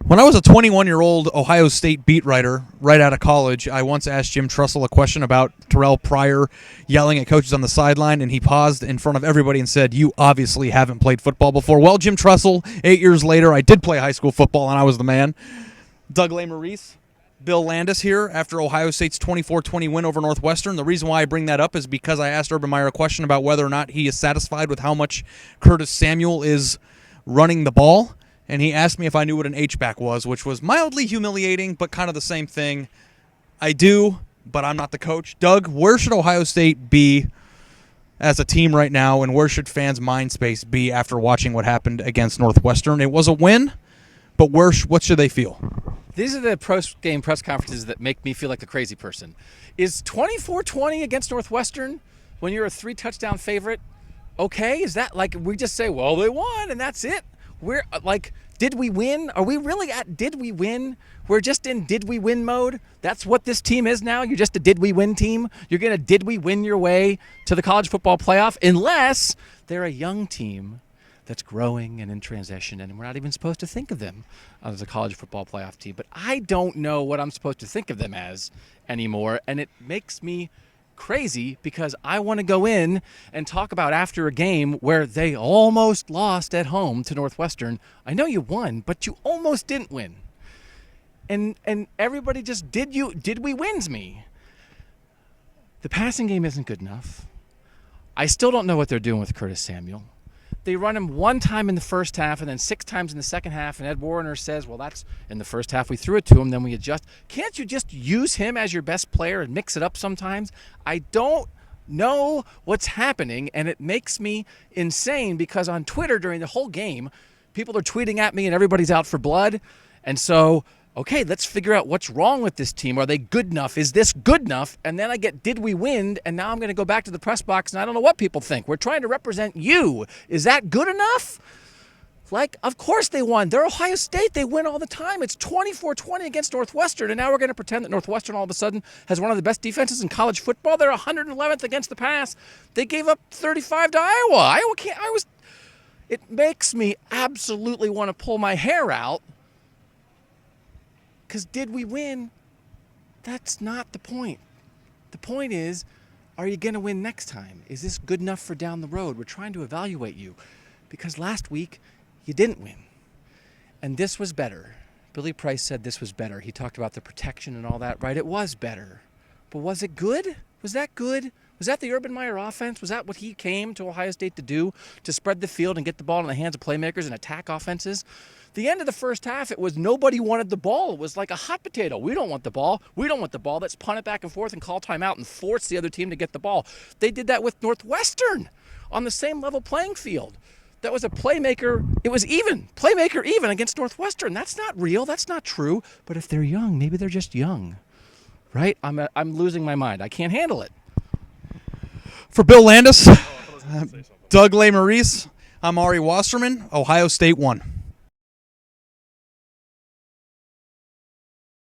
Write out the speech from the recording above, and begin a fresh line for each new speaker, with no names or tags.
When I was a 21-year-old Ohio State beat writer right out of college, I once asked Jim Tressel a question about Terrell Pryor yelling at coaches on the sideline, and he paused in front of everybody and said, "You obviously haven't played football before." Well, Jim Tressel, 8 years later, I did play high school football, and I was the man. Doug Maurice, Bill Landis here after Ohio State's 24-20 win over Northwestern. The reason why I bring that up is because I asked Urban Meyer a question about whether or not he is satisfied with how much Curtis Samuel is running the ball. And he asked me if I knew what an H-back was, which was mildly humiliating, but kind of the same thing. I do, but I'm not the coach. Doug, where should Ohio State be as a team right now, and where should fans' mind space be after watching what happened against Northwestern? It was a win, but what should they feel?
These are the post-game press conferences that make me feel like a crazy person. Is 24-20 against Northwestern when you're a 3-touchdown favorite okay? Is that like we just say, well, they won and that's it? We're like, did we win? Are we really at did we win? We're just in did we win mode. That's what this team is now. You're just a did we win team. You're going to did we win your way to the college football playoff unless they're a young team that's growing and in transition, and we're not even supposed to think of them as a college football playoff team. But I don't know what I'm supposed to think of them as anymore, and it makes me crazy because I want to go in and talk about after a game where they almost lost at home to Northwestern. I know you won, but you almost didn't win. And everybody just did we wins me. The passing game isn't good enough. I still don't know what they're doing with Curtis Samuel. They run him one time in the first half and then 6 times in the second half, and Ed Warner says, well, that's in the first half we threw it to him, then we adjust. Can't you just use him as your best player and mix it up sometimes? I don't know what's happening, and it makes me insane because on Twitter during the whole game, people are tweeting at me and everybody's out for blood. And so, okay, let's figure out what's wrong with this team. Are they good enough? Is this good enough? And then I get, did we win? And now I'm going to go back to the press box, and I don't know what people think. We're trying to represent you. Is that good enough? Like, of course they won. They're Ohio State. They win all the time. It's 24-20 against Northwestern, and now we're going to pretend that Northwestern all of a sudden has one of the best defenses in college football. They're 111th against the pass. They gave up 35 to Iowa. It makes me absolutely want to pull my hair out. Because did we win? That's not the point. The point is, are you going to win next time? Is this good enough for down the road? We're trying to evaluate you. Because last week, you didn't win. And this was better. Billy Price said this was better. He talked about the protection and all that, right? It was better. But was it good? Was that good? Was that the Urban Meyer offense? Was that what he came to Ohio State to do? To spread the field and get the ball in the hands of playmakers and attack offenses? The end of the first half, it was nobody wanted the ball. It was like a hot potato. We don't want the ball. We don't want the ball. Let's punt it back and forth and call timeout and force the other team to get the ball. They did that with Northwestern on the same level playing field. That was a playmaker. It was even. Playmaker even against Northwestern. That's not real. That's not true. But if they're young, maybe they're just young. Right? I'm losing my mind. I can't handle it.
For Bill Landis, Doug Maurice, I'm Ari Wasserman. Ohio State won.